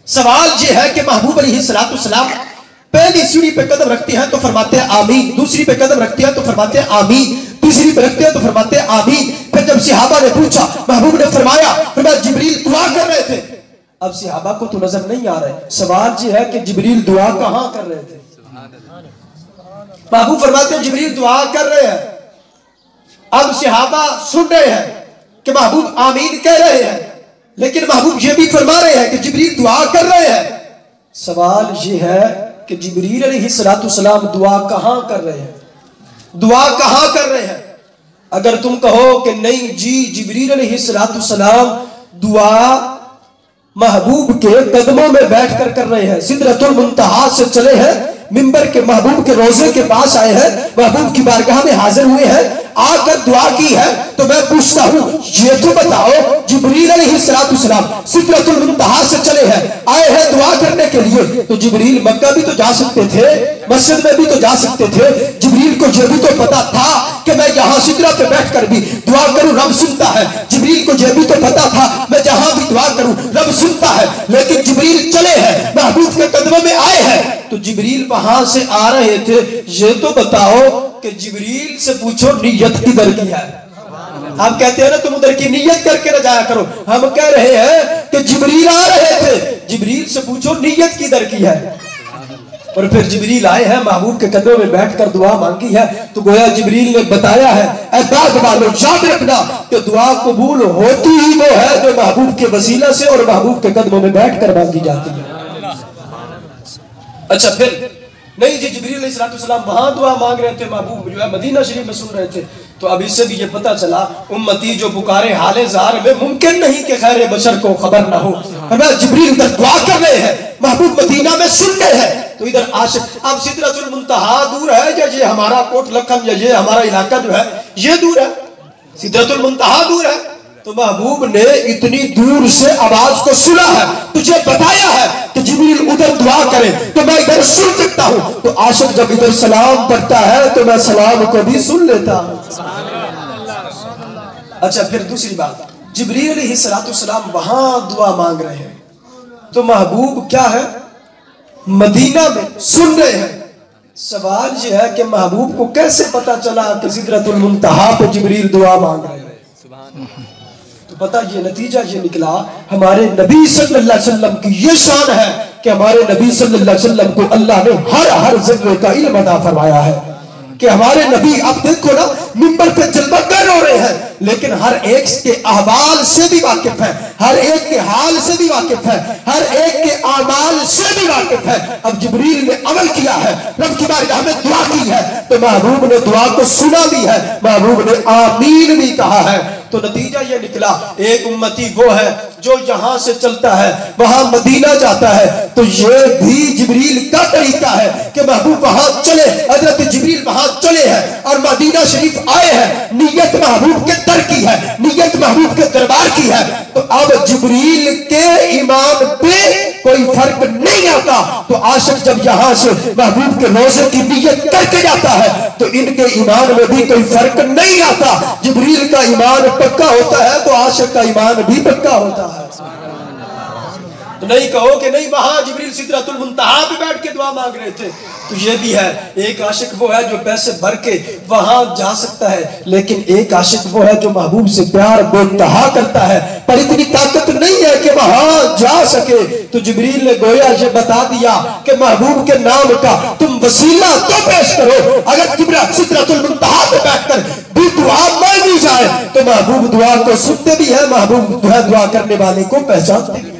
सवाल ये है कि महबूब अलैहिस्सलाम पहली सीढ़ी पे कदम रखते हैं तो फरमाते हैं आमीन, दूसरी पे कदम रखते हैं तो फरमाते हैं आमीन, तीसरी पे रखते हैं तो फरमाते हैं आमीन। फिर जब सहाबा ने पूछा, महबूब ने फरमाया जिब्रील दुआ कर रहे थे। अब सहाबा को तो नजर नहीं आ रहे, सवाल ये है कि जिब्रील दुआ कहां कर रहे थे। महबूब फरमाते हैं जिब्रील दुआ कर रहे हैं। अब सहाबा सुन रहे हैं कि महबूब आमीन कह रहे हैं, लेकिन महबूब ये भी फरमा रहे हैं कि जिब्रील दुआ कर रहे हैं। सवाल ये है कि जिब्रील अलैहिस्सलाम दुआ कहां कर रहे हैं, दुआ कहां कर रहे हैं। अगर तुम कहो कि नहीं जी जिब्रील अलैहिस्सलाम दुआ महबूब के कदमों में बैठकर कर रहे हैं, सिदरतुल मुंतहा से चले हैं, मिंबर के महबूब के रोजे के पास आए हैं, महबूब की बारगाह में हाजिर हुए हैं, आकर दुआ की है, तो मैं पूछता हूं ये तो बताओ जिब्रील अलैहिस्सलाम सिदरतुल मुंतहा से चले हैं, आए हैं दुआ करने के लिए, तो जिब्रील मक्का भी तो जा सकते थे, मस्जिद में भी तो जा सकते थे। जिब्रील को ये भी तो पता था कि मैं यहाँ सिदरा पे बैठकर भी दुआ करूं रब सुनता है। जिब्रील को ये भी तो पता था मैं जहां भी दुआ करूं रब सुनता है। लेकिन जिब्रील चले हैं, महबूब के कदमों में आए हैं, तो जिब्रील वहां से आ रहे थे। ये तो बताओ कि जिब्रील से पूछो नियत किधर की है। आप कहते हैं ना तुम उधर की नियत करके न जाया करो, हम कह रहे हैं कि जिब्रील आ रहे थे, जिब्रील से पूछो नियत किधर की है। और फिर जिब्रील आए हैं, महबूब के कदमों में बैठकर दुआ मांगी है, तो गोया जिब्रील ने बताया है ऐ बात वालों याद रखना कि दुआ कबूल होती ही वो है जो महबूब के वसीला से और महबूब के कदमों में बैठकर मांगी जाती है। अच्छा फिर नहीं जी जिब्रील अलैहिस्सलाम वहां दुआ मांग रहे थे, महबूब जो है मदीना शरीफ में सुन रहे थे। तो अब इससे भी ये पता चला उम्मती जो पुकारे हाले ज़ार में मुमकिन नहीं कि खैर बशर को खबर ना हो। जिब्रील इधर दुआ कर रहे हैं, महबूब मदीना में सुन रहे हैं, तो इधर आशिक। अब सिदरतुल मुंतहा दूर है या ये हमारा कोट लखन या ये हमारा इलाका जो है ये दूर है, सिदरतुल मुंतहा दूर है। तो महबूब ने इतनी दूर से आवाज को सुना है, तुझे बताया है कि जिब्रील उधर दुआ करे, तो मैं इधर सुन सकता हूं। तो आशिक जब इधर सलाम पढ़ता है तो मैं सलाम को भी सुन लेता हूं। अच्छा फिर दूसरी बात, जिब्रील अलैहिस्सलाम वहां दुआ मांग रहे हैं, तो महबूब क्या है मदीना में सुन रहे हैं। सवाल यह है कि महबूब को कैसे पता चला कि सिदरतुल मुंतहा पे जिब्रील दुआ मांग रहे हैं। तो पता ये नतीजा ये निकला, हमारे नबी सल्लल्लाहु अलैहि वसल्लम की ये शान है कि हमारे नबी सल्लल्लाहु अलैहि वसल्लम को अल्लाह ने हर ज़र्रे का इल्म अता फरमाया है कि हमारे नबी अब देखो ना मिंबर पे जलवागर हो रहे हैं, लेकिन हर एक के अहवाल से भी वाकिफ है, हर एक के हाल से भी वाकिफ है, हर एक के आमाल से भी वाकिफ है। अब जिब्रील ने अमल किया है, रब की बारगाह में दुआ की है, तो महबूब ने दुआ को सुना भी है, महबूब ने आमीन भी कहा है। तो नतीजा ये निकला एक उम्मती वो है जो यहां से चलता है वहां मदीना जाता है, तो ये भी जिब्रील का तरीका है कि महबूब वहां चले, हजरत जिब्रील वहां चले हैं और मदीना शरीफ आए हैं, नियत महबूब के दर की है, नियत महबूब के दरबार की है। तो अब जिब्रील के ईमान पे कोई फर्क नहीं आता। तो आशिक जब यहां से महबूब के रोजे की नियत करके जाता है तो इनके ईमान में भी कोई फर्क नहीं आता। जिब्रील का ईमान पक्का होता है तो आशिक का ईमान भी पक्का होता है। तो नहीं कहो कि नहीं वहां जिब्रील सिदरतुल मुंतहा पे बैठ के दुआ मांग रहे थे, तो ये भी है। एक आशिक वो है जो पैसे भर के वहां जा सकता है, लेकिन एक आशिक वो है जो महबूब से प्यार बेइंतहा करता है, पर इतनी ताकत नहीं है कि वहां जा सके। तो जिब्रील ने गोया ये बता दिया कि महबूब के नाम का तुम वसीला तो पेश करो। अगर सिदरतुल मुंतहा पे बैठकर भी दुआ मांगी जाए तो महबूब दुआ को सुनते भी है, महबूब दुआ करने वाले को पहचानते भी है।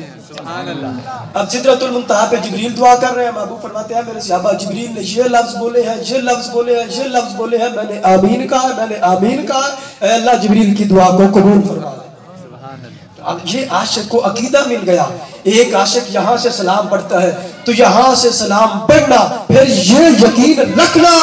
अब सिदरतुल मुंतहा पे जिब्रील दुआ कर रहे हैं, महबूब फरमाते हैं मेरे सहाबा जिब्रील ने ये लफ्ज बोले हैं, ये लफ्ज बोले हैं, ये लफ्ज बोले हैं, मैंने आमीन कहा, मैंने आमीन कहा, अल्लाह जिब्रील की दुआ को कबूल फरमा ले। अब ये आशिक को अकीदा मिल गया, एक आशिक यहाँ से सलाम पढ़ता है तो यहाँ से सलाम पढ़ना, फिर ये यकीन रखना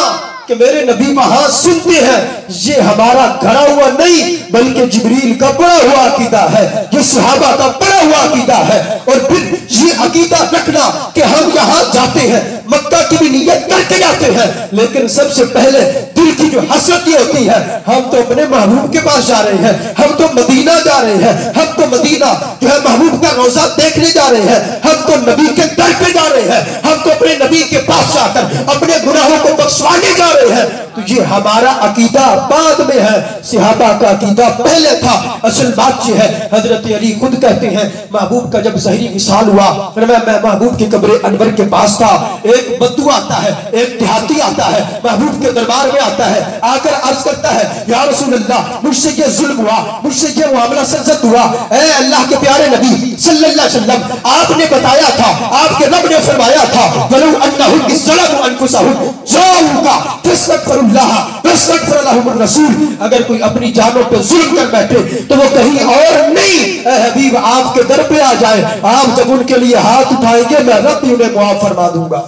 कि मेरे नबी वहां सुनते हैं, ये हमारा घड़ा हुआ नहीं बल्कि जिब्रील का बड़ा हुआ अकीदा है, ये सहाबा का बड़ा हुआ अकीदा है। और फिर ये अकीदा रखना कि हम यहाँ जाते हैं, मक्का की भी नियत करके जाते हैं, लेकिन सबसे पहले दिल की जो हसरत ये होती है हम तो अपने महबूब के पास जा रहे हैं, हम तो मदीना जा रहे हैं, हम तो मदीना जो है महबूब का रोजा देखने जा रहे हैं, हम ہم تو نبی کے در پہ جا رہے ہیں, ہم تو اپنے نبی کے پاس جا کر اپنے گناہوں کو بخشوانے جا رہے ہیں. تو یہ ہمارا عقیدہ بعد میں ہے, صحابہ کا عقیدہ پہلے تھا. اصل بات یہ ہے, حضرت علی خود کہتے ہیں محبوب کا جب ظہری وصال ہوا, میں محبوب کی قبر انور کے پاس تھا, ایک بدو آتا ہے, ایک دیہاتی آتا ہے, محبوب کے دربار میں آتا ہے, آ کر عرض کرتا ہے یا رسول اللہ مجھ سے یہ ظلم ہوا, مجھ سے یہ معاملہ سرزد ہوا. اے اللہ کے پیارے نبی صلی اللہ علیہ وسلم, آپ نے بتایا تھا, آپ کے رب نے فرمایا تھا وَلَوْ أَنَّهُمْ إِذْ ظَلَمُوا أَنفُسَهُمْ جَاءُوكَ فَاسْتَغْفَرُوا اللَّهَ وَاسْتَغْفَرَ لَهُمُ الرَّسُولُ. اگر کوئی اپنی جانوں پہ ظلم کر بیٹھے تو وہ کہیں اور نہیں, اے حبیب آپ کے در پہ آ جائے, آپ جب ان کے لیے ہاتھ اٹھائیں گے میں رب بھی انہیں معاف فرما دوں گا.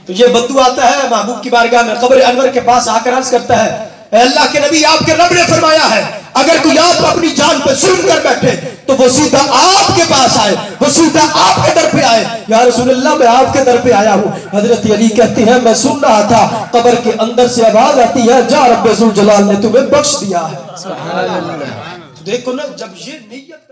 تو یہ بدو آتا ہے محبوب کی بارگاہ میں, قبر انور کے پاس آ کر عرض کرتا ہے اے اللہ کے نبی آپ کے رب نے فرمایا ہے اگر کوئی آپ اپنی جان پہ ظلم کر بیٹھے تو وہ سیدھا آپ کے پاس آئے, وہ سیدھا آپ کے در پہ آئے. یا رسول اللہ میں آپ کے در پہ آیا ہوں. حضرت علی کہتے ہیں میں سن رہا تھا قبر کے اندر سے آواز آتی ہے جا رب ذوالجلال نے تمہیں بخش دیا ہے. دیکھو نا, جب یہ نیت